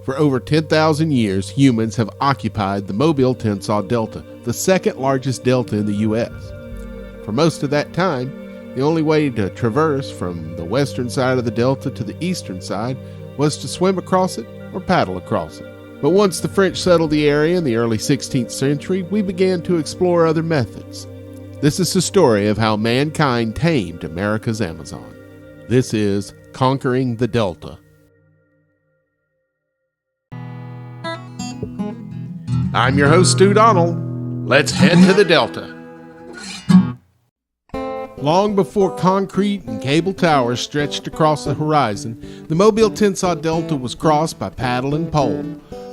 For over 10,000 years, humans have occupied the Mobile-Tensaw Delta, the second largest delta in the U.S. For most of that time, the only way to traverse from the western side of the delta to the eastern side was to swim across it or paddle across it. But once the French settled the area in the early 16th century, we began to explore other methods. This is the story of how mankind tamed America's Amazon. This is Conquering the Delta. I'm your host, Stu Donald. Let's head to the Delta. Long before concrete and cable towers stretched across the horizon, the Mobile-Tensaw Delta was crossed by paddle and pole.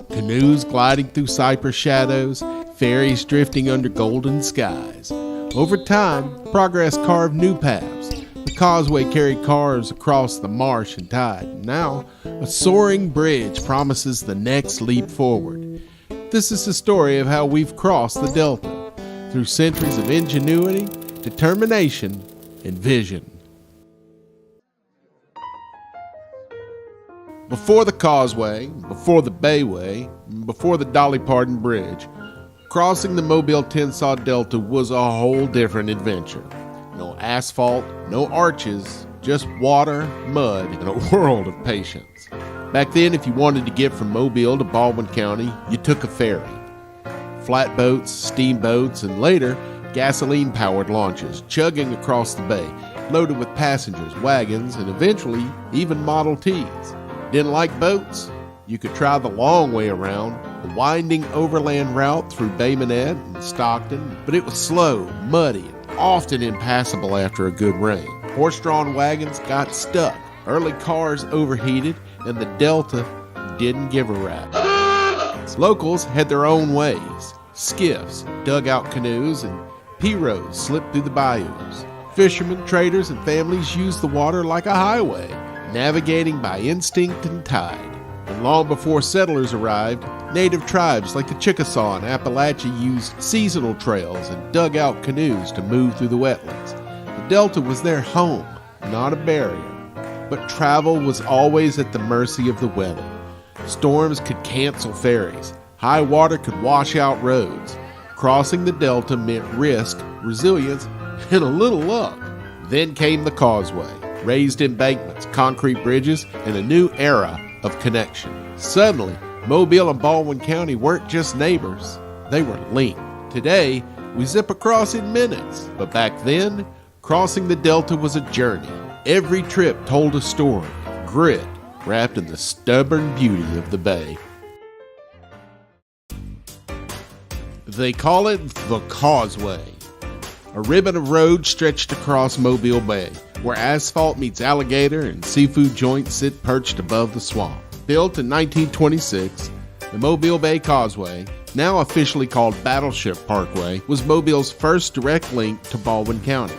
Canoes gliding through cypress shadows, ferries drifting under golden skies. Over time, progress carved new paths. The causeway carried cars across the marsh and tide. Now, a soaring bridge promises the next leap forward. This is the story of how we've crossed the Delta, through centuries of ingenuity, determination, and vision. Before the causeway, before the bayway, before the Dolly Parton Bridge, crossing the Mobile-Tensaw Delta was a whole different adventure. No asphalt, no arches, just water, mud, and a world of patience. Back then, if you wanted to get from Mobile to Baldwin County, you took a ferry. Flatboats, steamboats, and later, gasoline-powered launches chugging across the bay, loaded with passengers, wagons, and eventually even Model Ts. Didn't like boats? You could try the long way around, the winding overland route through Bay Minette and Stockton, but it was slow, muddy, and often impassable after a good rain. Horse-drawn wagons got stuck, early cars overheated, and the Delta didn't give a rap. Locals had their own ways. Skiffs, dugout canoes, and pirogues slipped through the bayous. Fishermen, traders, and families used the water like a highway, navigating by instinct and tide. And long before settlers arrived, native tribes like the Chickasaw and Appalachia used seasonal trails and dugout canoes to move through the wetlands. The Delta was their home, not a barrier. But travel was always at the mercy of the weather. Storms could cancel ferries. High water could wash out roads. Crossing the Delta meant risk, resilience, and a little luck. Then came the causeway, raised embankments, concrete bridges, and a new era of connection. Suddenly, Mobile and Baldwin County weren't just neighbors, they were linked. Today, we zip across in minutes, but back then, crossing the Delta was a journey. Every trip told a story, grit, wrapped in the stubborn beauty of the bay. They call it the Causeway, a ribbon of road stretched across Mobile Bay, where asphalt meets alligator and seafood joints sit perched above the swamp. Built in 1926, the Mobile Bay Causeway, now officially called Battleship Parkway, was Mobile's first direct link to Baldwin County.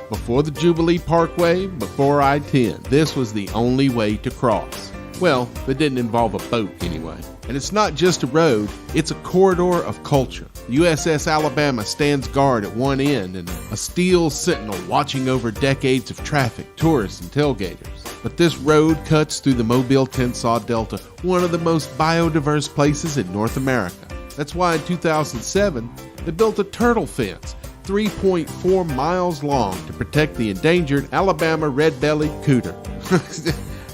Before the Jubilee Parkway, before I-10, this was the only way to cross. Well, that didn't involve a boat anyway. And it's not just a road, it's a corridor of culture. The USS Alabama stands guard at one end and a steel sentinel watching over decades of traffic, tourists, and tailgaters. But this road cuts through the Mobile-Tensaw Delta, one of the most biodiverse places in North America. That's why in 2007, they built a turtle fence 3.4 miles long to protect the endangered Alabama red-bellied cooter.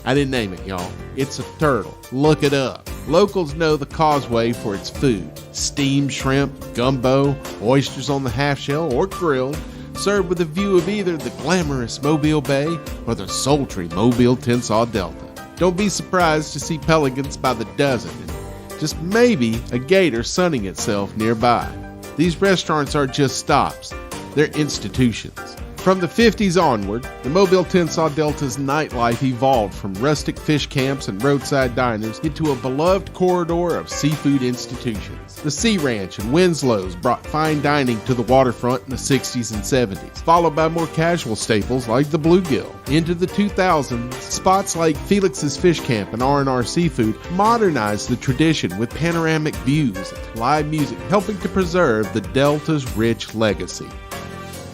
I didn't name it, y'all. It's a turtle. Look it up. Locals know the causeway for its food. Steamed shrimp, gumbo, oysters on the half shell or grilled, served with a view of either the glamorous Mobile Bay or the sultry Mobile-Tensaw Delta. Don't be surprised to see pelicans by the dozen and just maybe a gator sunning itself nearby. These restaurants aren't just stops, they're institutions. From the 50s onward, the Mobile-Tensaw Delta's nightlife evolved from rustic fish camps and roadside diners into a beloved corridor of seafood institutions. The Sea Ranch and Winslow's brought fine dining to the waterfront in the 60s and 70s, followed by more casual staples like the bluegill. Into the 2000s, spots like Felix's Fish Camp and R&R Seafood modernized the tradition with panoramic views and live music, helping to preserve the Delta's rich legacy.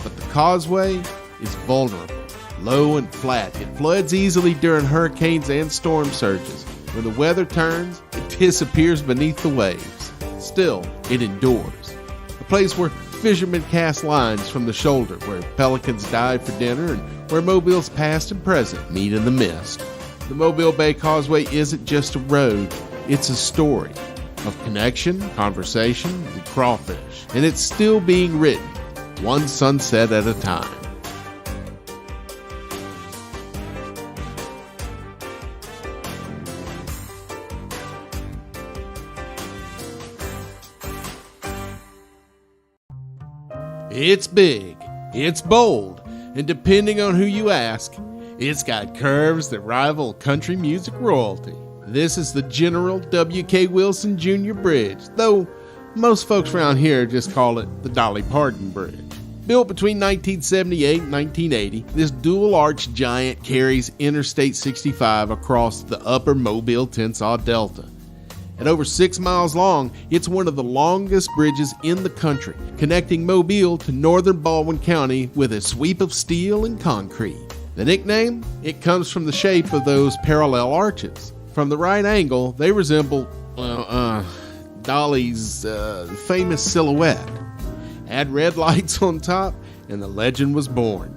But the causeway is vulnerable, low and flat. It floods easily during hurricanes and storm surges. When the weather turns, it disappears beneath the waves. Still, it endures. A place where fishermen cast lines from the shoulder, where pelicans dive for dinner, and where Mobile's past and present meet in the mist. The Mobile Bay Causeway isn't just a road, it's a story of connection, conversation, and crawfish. And it's still being written, one sunset at a time. It's big, it's bold, and depending on who you ask, it's got curves that rival country music royalty. This is the General W.K. Wilson Jr. Bridge, though most folks around here just call it the Dolly Parton Bridge. Built between 1978 and 1980, this dual-arch giant carries Interstate 65 across the upper Mobile-Tensas Delta. At over 6 miles long, it's one of the longest bridges in the country, connecting Mobile to northern Baldwin County with a sweep of steel and concrete. The nickname? It comes from the shape of those parallel arches. From the right angle, they resemble, Dolly's famous silhouette. Add red lights on top, and the legend was born.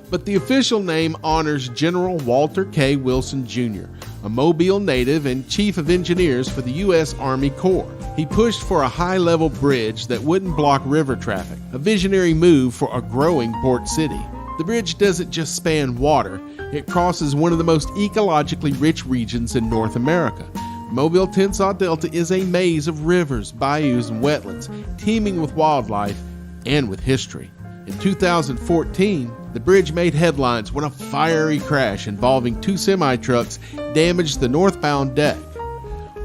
But the official name honors General Walter K. Wilson Jr., a Mobile native and chief of engineers for the U.S. Army Corps. He pushed for a high-level bridge that wouldn't block river traffic, a visionary move for a growing port city. The bridge doesn't just span water, it crosses one of the most ecologically rich regions in North America. Mobile-Tensas Delta is a maze of rivers, bayous, and wetlands, teeming with wildlife and with history. In 2014, the bridge made headlines when a fiery crash involving two semi-trucks damaged the northbound deck.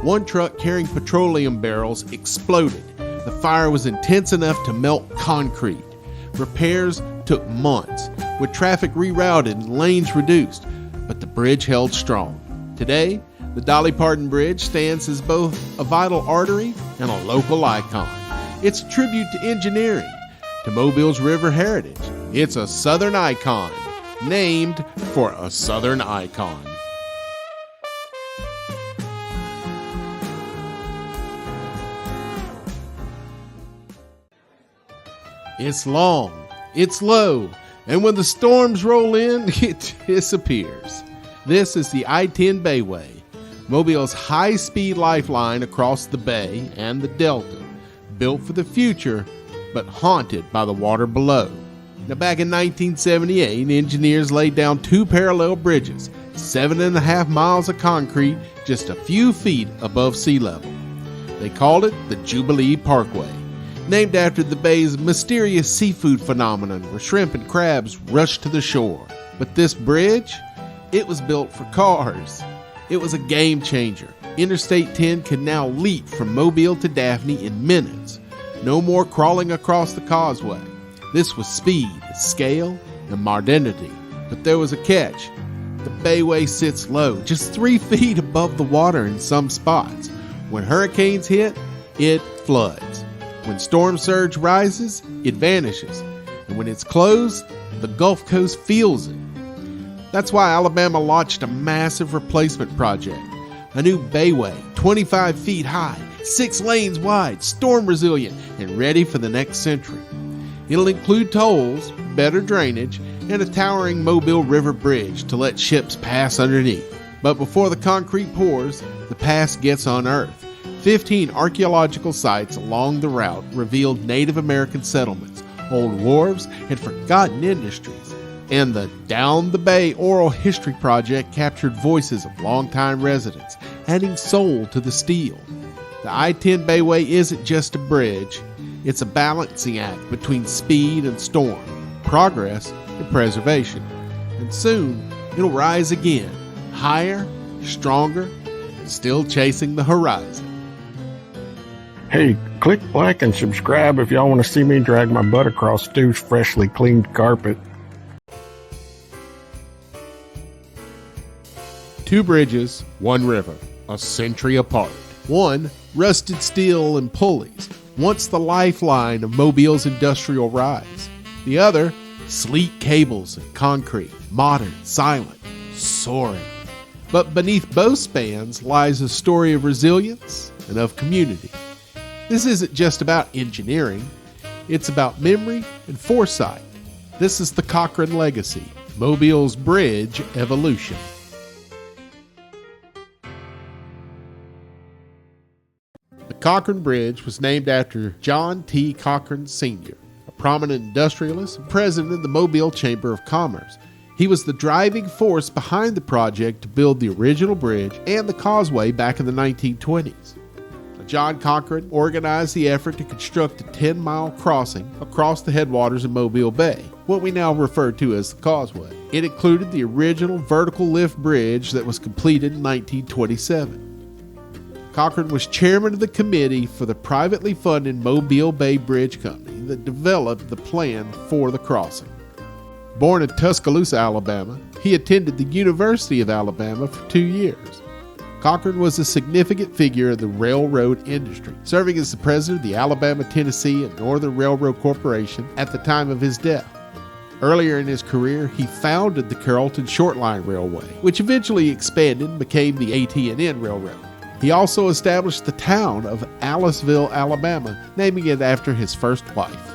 One truck carrying petroleum barrels exploded. The fire was intense enough to melt concrete. Repairs took months, with traffic rerouted and lanes reduced, but the bridge held strong. Today, the Dolly Parton Bridge stands as both a vital artery and a local icon. It's a tribute to engineering, to Mobile's river heritage. It's a Southern icon, named for a Southern icon. It's long, it's low, and when the storms roll in, it disappears. This is the I-10 Bayway, Mobile's high-speed lifeline across the bay and the delta, built for the future, but haunted by the water below. Now, back in 1978, engineers laid down two parallel bridges, 7.5 miles of concrete, just a few feet above sea level. They called it the Jubilee Parkway, named after the bay's mysterious seafood phenomenon where shrimp and crabs rushed to the shore. But this bridge, it was built for cars. It was a game changer. Interstate 10 could now leap from Mobile to Daphne in minutes. No more crawling across the causeway. This was speed, scale, and modernity. But there was a catch. The bayway sits low, just 3 feet above the water in some spots. When hurricanes hit, it floods. When storm surge rises, it vanishes. And when it's closed, the Gulf Coast feels it. That's why Alabama launched a massive replacement project. A new bayway, 25 feet high, 6 lanes wide, storm resilient, and ready for the next century. It'll include tolls, better drainage, and a towering Mobile River bridge to let ships pass underneath. But before the concrete pours, the past gets unearthed. 15 archaeological sites along the route revealed Native American settlements, old wharves, and forgotten industries. And the Down the Bay Oral History Project captured voices of longtime residents, adding soul to the steel. The I-10 Bayway isn't just a bridge, it's a balancing act between speed and storm, progress and preservation. And soon, it'll rise again, higher, stronger, and still chasing the horizon. Hey, click like and subscribe if y'all want to see me drag my butt across Stu's freshly cleaned carpet. 2 bridges, 1 river, a century apart. One, rusted steel and pulleys, once the lifeline of Mobile's industrial rise. The other, sleek cables and concrete, modern, silent, soaring. But beneath both spans lies a story of resilience and of community. This isn't just about engineering, it's about memory and foresight. This is the Cochrane Legacy, Mobile's bridge evolution. The Cochrane Bridge was named after John T. Cochrane Sr., a prominent industrialist and president of the Mobile Chamber of Commerce. He was the driving force behind the project to build the original bridge and the causeway back in the 1920s. John Cochrane organized the effort to construct a 10-mile crossing across the headwaters of Mobile Bay, what we now refer to as the causeway. It included the original vertical lift bridge that was completed in 1927. Cochrane was chairman of the committee for the privately funded Mobile Bay Bridge Company that developed the plan for the crossing. Born in Tuscaloosa, Alabama, he attended the University of Alabama for 2 years. Cochrane was a significant figure in the railroad industry, serving as the president of the Alabama, Tennessee, and Northern Railroad Corporation at the time of his death. Earlier in his career, he founded the Carrollton Shortline Railway, which eventually expanded and became the AT&N Railroad. He also established the town of Aliceville, Alabama, naming it after his first wife.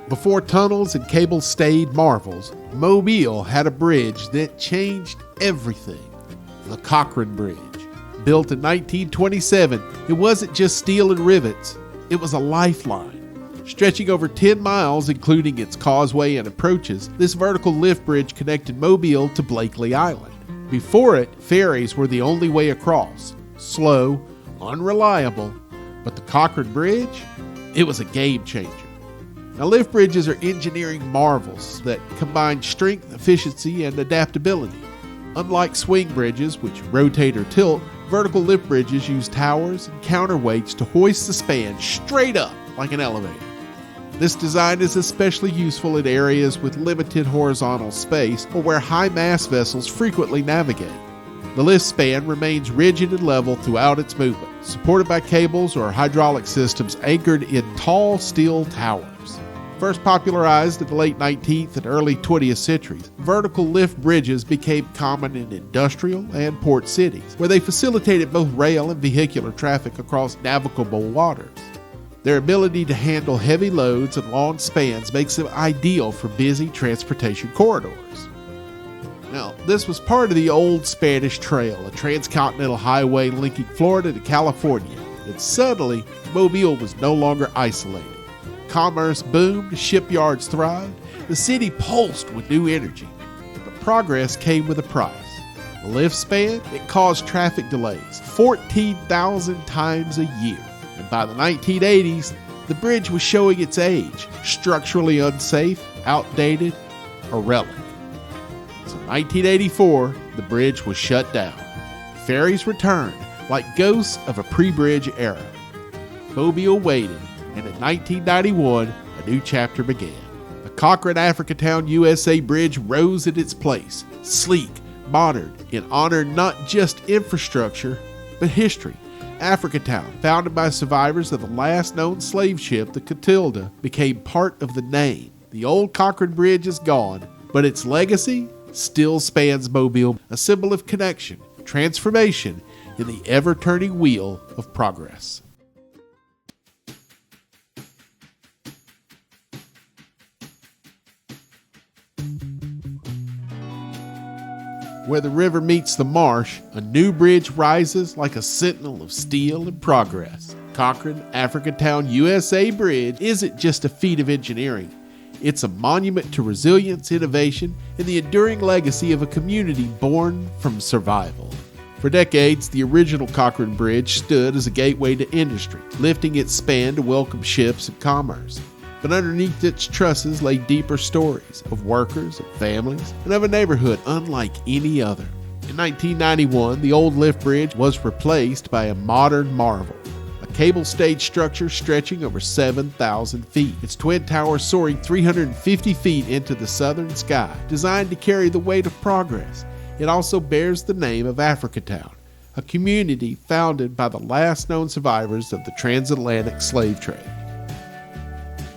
Before tunnels and cable-stayed marvels, Mobile had a bridge that changed everything. The Cochrane Bridge. Built in 1927, it wasn't just steel and rivets, it was a lifeline. Stretching over 10 miles, including its causeway and approaches, this vertical lift bridge connected Mobile to Blakely Island. Before it, ferries were the only way across. Slow, unreliable, but the Cochrane Bridge? It was a game changer. Now, lift bridges are engineering marvels that combine strength, efficiency, and adaptability. Unlike swing bridges, which rotate or tilt, vertical lift bridges use towers and counterweights to hoist the span straight up like an elevator. This design is especially useful in areas with limited horizontal space or where high-mass vessels frequently navigate. The lift span remains rigid and level throughout its movement, supported by cables or hydraulic systems anchored in tall steel towers. First popularized in the late 19th and early 20th centuries, vertical lift bridges became common in industrial and port cities, where they facilitated both rail and vehicular traffic across navigable waters. Their ability to handle heavy loads and long spans makes them ideal for busy transportation corridors. Now, this was part of the old Spanish Trail, a transcontinental highway linking Florida to California, and suddenly, Mobile was no longer isolated. Commerce boomed, shipyards thrived, the city pulsed with new energy. But progress came with a price. The lift span, it caused traffic delays 14,000 times a year. And by the 1980s, the bridge was showing its age, structurally unsafe, outdated, a relic. So in 1984, the bridge was shut down. Ferries returned like ghosts of a pre-bridge era. Mobile waited. And in 1991, a new chapter began. The Cochrane Africatown, USA Bridge rose in its place, sleek, modern, in honor not just infrastructure, but history. Africatown, founded by survivors of the last known slave ship, the Catilda, became part of the name. The old Cochrane Bridge is gone, but its legacy still spans Mobile, a symbol of connection, transformation, in the ever-turning wheel of progress. Where the river meets the marsh, a new bridge rises like a sentinel of steel and progress. Cochrane Africatown USA Bridge isn't just a feat of engineering. It's a monument to resilience, innovation, and the enduring legacy of a community born from survival. For decades, the original Cochrane Bridge stood as a gateway to industry, lifting its span to welcome ships and commerce. But underneath its trusses lay deeper stories of workers and families and of a neighborhood unlike any other. In 1991, the old lift bridge was replaced by a modern marvel, a cable-stayed structure stretching over 7,000 feet, its twin towers soaring 350 feet into the southern sky, designed to carry the weight of progress. It also bears the name of Africatown, a community founded by the last known survivors of the transatlantic slave trade.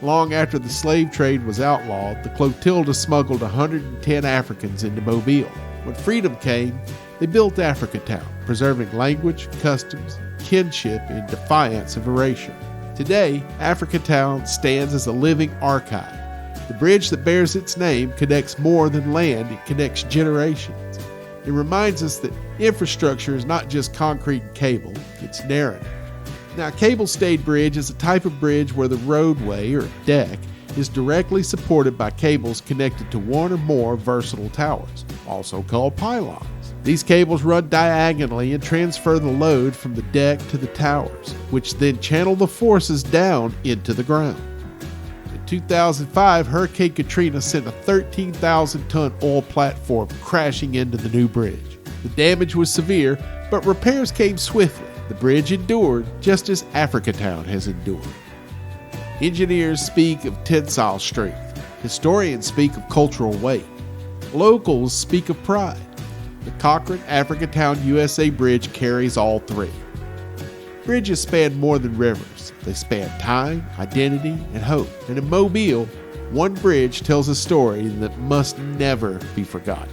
Long after the slave trade was outlawed, the Clotilda smuggled 110 Africans into Mobile. When freedom came, they built Africatown, preserving language, customs, kinship in defiance of erasure. Today, Africatown stands as a living archive. The bridge that bears its name connects more than land, it connects generations. It reminds us that infrastructure is not just concrete and cable, it's narrative. Now, a cable-stayed bridge is a type of bridge where the roadway, or deck, is directly supported by cables connected to one or more versatile towers, also called pylons. These cables run diagonally and transfer the load from the deck to the towers, which then channel the forces down into the ground. In 2005, Hurricane Katrina sent a 13,000-ton oil platform crashing into the new bridge. The damage was severe, but repairs came swiftly. The bridge endured just as Africatown has endured. Engineers speak of tensile strength. Historians speak of cultural weight. Locals speak of pride. The Cochrane Africatown USA Bridge carries all three. Bridges span more than rivers. They span time, identity, and hope. And in Mobile, one bridge tells a story that must never be forgotten.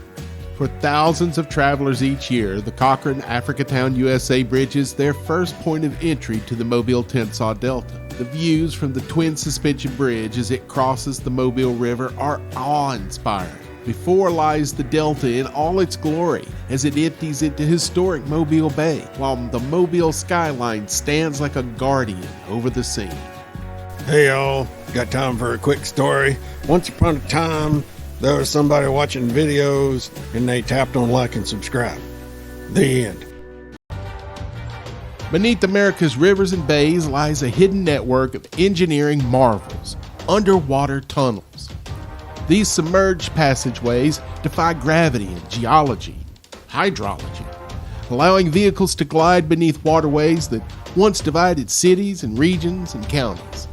For thousands of travelers each year, the Cochrane Africatown USA Bridge is their first point of entry to the Mobile Tensas Delta. The views from the twin suspension bridge as it crosses the Mobile River are awe-inspiring. Before lies the Delta in all its glory as it empties into historic Mobile Bay, while the Mobile skyline stands like a guardian over the scene. Hey y'all, got time for a quick story? Once upon a time, there was somebody watching videos and they tapped on like and subscribe. The end. Beneath America's rivers and bays lies a hidden network of engineering marvels, underwater tunnels. These submerged passageways defy gravity and geology, hydrology, allowing vehicles to glide beneath waterways that once divided cities and regions and counties.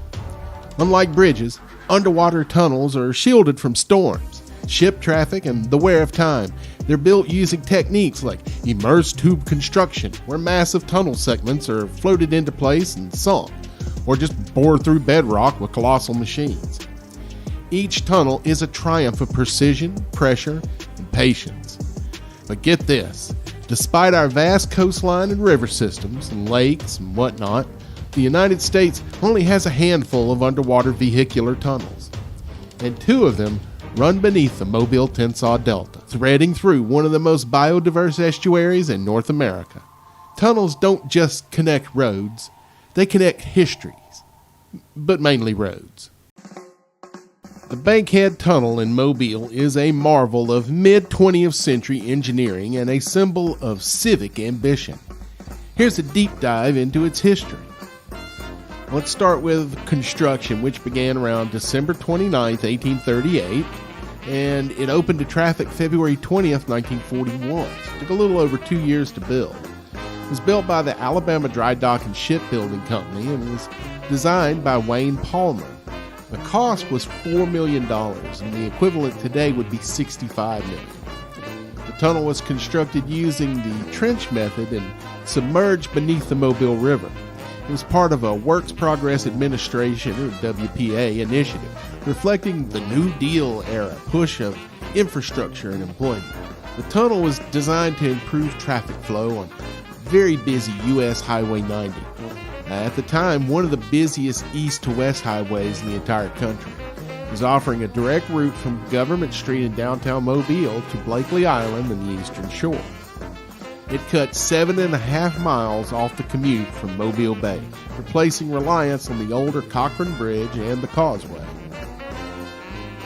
Unlike bridges, underwater tunnels are shielded from storms, ship traffic, and the wear of time. They're built using techniques like immersed tube construction, where massive tunnel segments are floated into place and sunk, or just bored through bedrock with colossal machines. Each tunnel is a triumph of precision, pressure, and patience. But get this, despite our vast coastline and river systems and lakes and whatnot, the United States only has a handful of underwater vehicular tunnels, and two of them run beneath the Mobile Tensas Delta, threading through one of the most biodiverse estuaries in North America. Tunnels don't just connect roads, they connect histories, but mainly roads. The Bankhead Tunnel in Mobile is a marvel of mid-20th century engineering and a symbol of civic ambition. Here's a deep dive into its history. Let's start with construction, which began around December 29, 1838, and it opened to traffic February 20th, 1941. It took a little over 2 years to build. It was built by the Alabama Dry Dock and Shipbuilding Company and was designed by Wayne Palmer. The cost was $4 million, and the equivalent today would be $65 million. The tunnel was constructed using the trench method and submerged beneath the Mobile River. It was part of a Works Progress Administration, or WPA, initiative, reflecting the New Deal era push of infrastructure and employment. The tunnel was designed to improve traffic flow on very busy U.S. Highway 90. At the time, one of the busiest east to west highways in the entire country. It was offering a direct route from Government Street in downtown Mobile to Blakely Island and the Eastern Shore. It cut 7.5 miles off the commute from Mobile Bay, replacing reliance on the older Cochrane Bridge and the Causeway.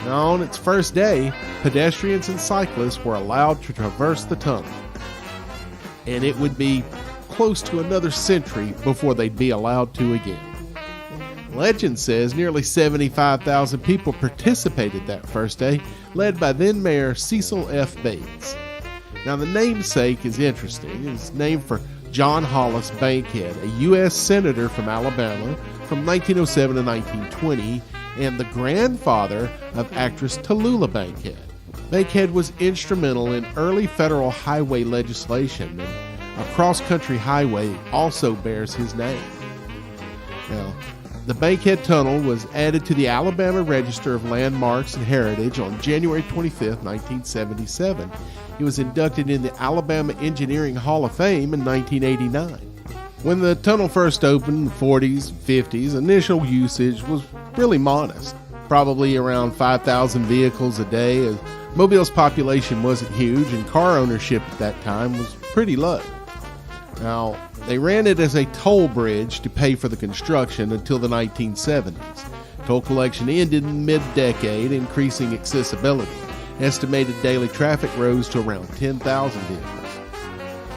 Now, on its first day, pedestrians and cyclists were allowed to traverse the tunnel, and it would be close to another century before they'd be allowed to again. Legend says nearly 75,000 people participated that first day, led by then Mayor Cecil F. Bates. Now, the namesake is interesting. It's named for John Hollis Bankhead, a U.S. Senator from Alabama from 1907 to 1920, and the grandfather of actress Tallulah Bankhead. Bankhead was instrumental in early federal highway legislation, and a cross-country highway also bears his name. Now, the Bankhead Tunnel was added to the Alabama Register of Landmarks and Heritage on January 25, 1977, He was inducted in the Alabama Engineering Hall of Fame in 1989. When the tunnel first opened in the 40s and 50s, initial usage was really modest, probably around 5,000 vehicles a day, as Mobile's population wasn't huge and car ownership at that time was pretty low. Now, they ran it as a toll bridge to pay for the construction until the 1970s. Toll collection ended in the mid-decade, increasing accessibility. Estimated daily traffic rose to around 10,000 vehicles.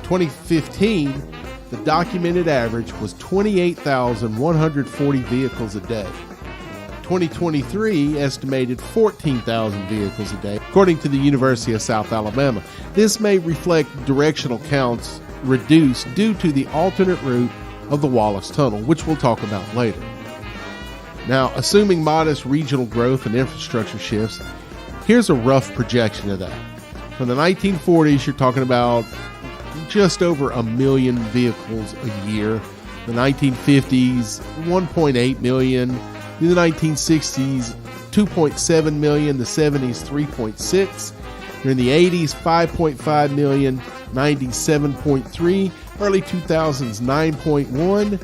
2015, the documented average was 28,140 vehicles a day. 2023 estimated 14,000 vehicles a day, according to the University of South Alabama. This may reflect directional counts reduced due to the alternate route of the Wallace Tunnel, which we'll talk about later. Now, assuming modest regional growth and infrastructure shifts, here's a rough projection of that. From the 1940s, you're talking about just over 1 million vehicles a year. The 1950s, 1.8 million. In the 1960s, 2.7 million. The 70s, 3.6. During the 80s, 5.5 million. 90s, 7.3. Early 2000s, 9.1.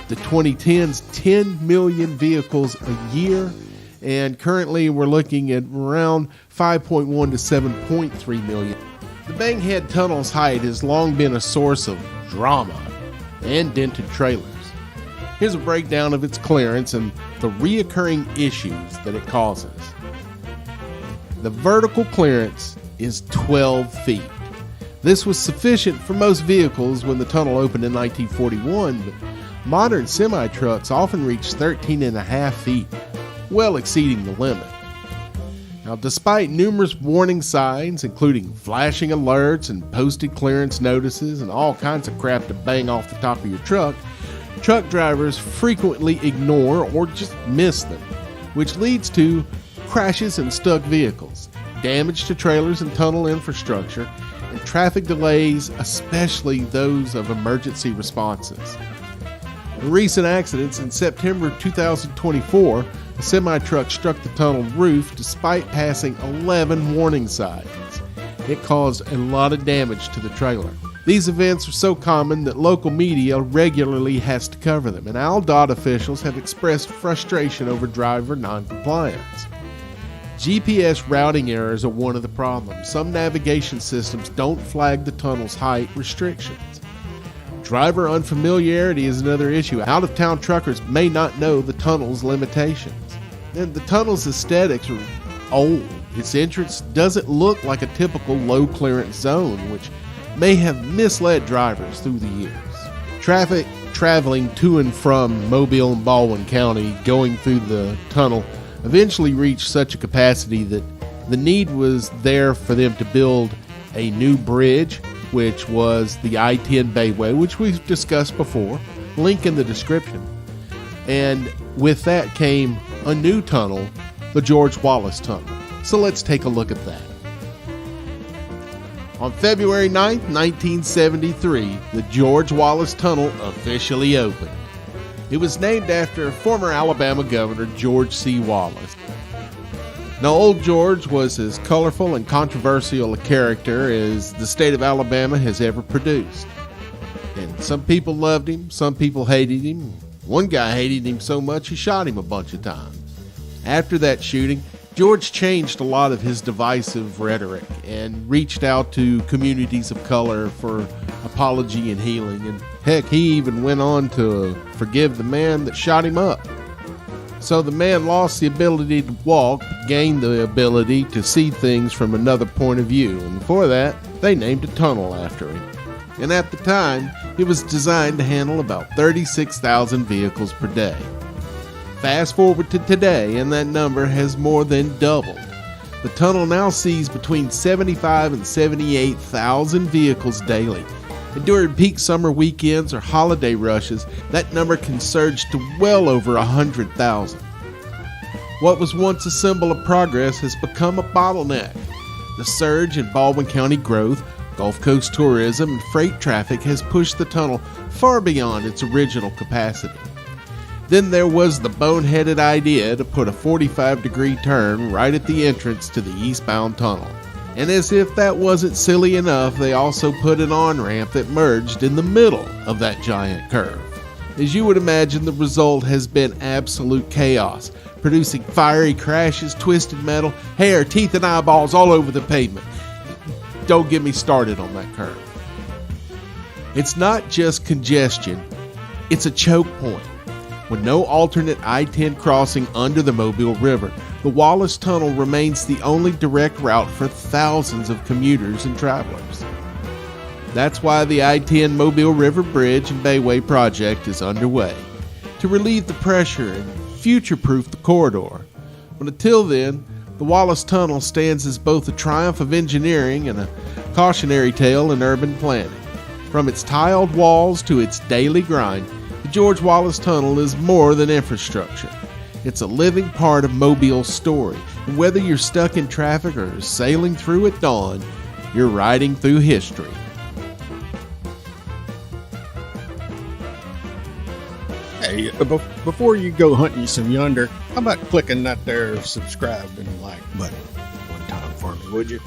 The 2010s, 10 million vehicles a year. And currently we're looking at around 5.1 to 7.3 million. The Banghead Tunnel's height has long been a source of drama and dented trailers. Here's a breakdown of its clearance and the reoccurring issues that it causes. The vertical clearance is 12 feet. This was sufficient for most vehicles when the tunnel opened in 1941, but modern semi-trucks often reach 13.5 feet, well exceeding the limit. Now, despite numerous warning signs, including flashing alerts and posted clearance notices and all kinds of crap to bang off the top of your truck drivers frequently ignore or just miss them, which leads to crashes and stuck vehicles, damage to trailers and tunnel infrastructure, and traffic delays, especially those of emergency responses. In recent accidents, in September 2024, a semi-truck struck the tunnel roof despite passing 11 warning signs. It caused a lot of damage to the trailer. These events are so common that local media regularly has to cover them, and ALDOT officials have expressed frustration over driver noncompliance. GPS routing errors are one of the problems. Some navigation systems don't flag the tunnel's height restrictions. Driver unfamiliarity is another issue. Out-of-town truckers may not know the tunnel's limitations. And the tunnel's aesthetics are old. Its entrance doesn't look like a typical low-clearance zone, which may have misled drivers through the years. Traffic traveling to and from Mobile and Baldwin County going through the tunnel eventually reached such a capacity that the need was there for them to build a new bridge, which was the I-10 Bayway, which we've discussed before. Link in the description. And with that came a new tunnel, the George Wallace Tunnel. So let's take a look at that. On February 9th, 1973, the George Wallace Tunnel officially opened. It was named after former Alabama Governor George C. Wallace. Now, Old George was as colorful and controversial a character as the state of Alabama has ever produced. And some people loved him, some people hated him. One guy hated him so much he shot him a bunch of times. After that shooting, George changed a lot of his divisive rhetoric and reached out to communities of color for apology and healing. And heck, he even went on to forgive the man that shot him up. So the man lost the ability to walk, gained the ability to see things from another point of view. And for that, they named a tunnel after him. And at the time, it was designed to handle about 36,000 vehicles per day. Fast forward to today, and that number has more than doubled. The tunnel now sees between 75 and 78,000 vehicles daily. And during peak summer weekends or holiday rushes, that number can surge to well over 100,000. What was once a symbol of progress has become a bottleneck. The surge in Baldwin County growth, Gulf Coast tourism, and freight traffic has pushed the tunnel far beyond its original capacity. Then there was the boneheaded idea to put a 45-degree turn right at the entrance to the eastbound tunnel. And as if that wasn't silly enough, they also put an on-ramp that merged in the middle of that giant curve. As you would imagine, the result has been absolute chaos, producing fiery crashes, twisted metal, hair, teeth, and eyeballs all over the pavement. Don't get me started on that curve. It's not just congestion, it's a choke point. With no alternate I-10 crossing under the Mobile River, the Wallace Tunnel remains the only direct route for thousands of commuters and travelers. That's why the I-10 Mobile River Bridge and Bayway project is underway, to relieve the pressure and future-proof the corridor. But until then, the Wallace Tunnel stands as both a triumph of engineering and a cautionary tale in urban planning. From its tiled walls to its daily grind, the George Wallace Tunnel is more than infrastructure. It's a living part of Mobile's story, and whether you're stuck in traffic or sailing through at dawn, you're riding through history. Hey, before you go hunting you some yonder, how about clicking that there subscribe and like button one time for me, would you?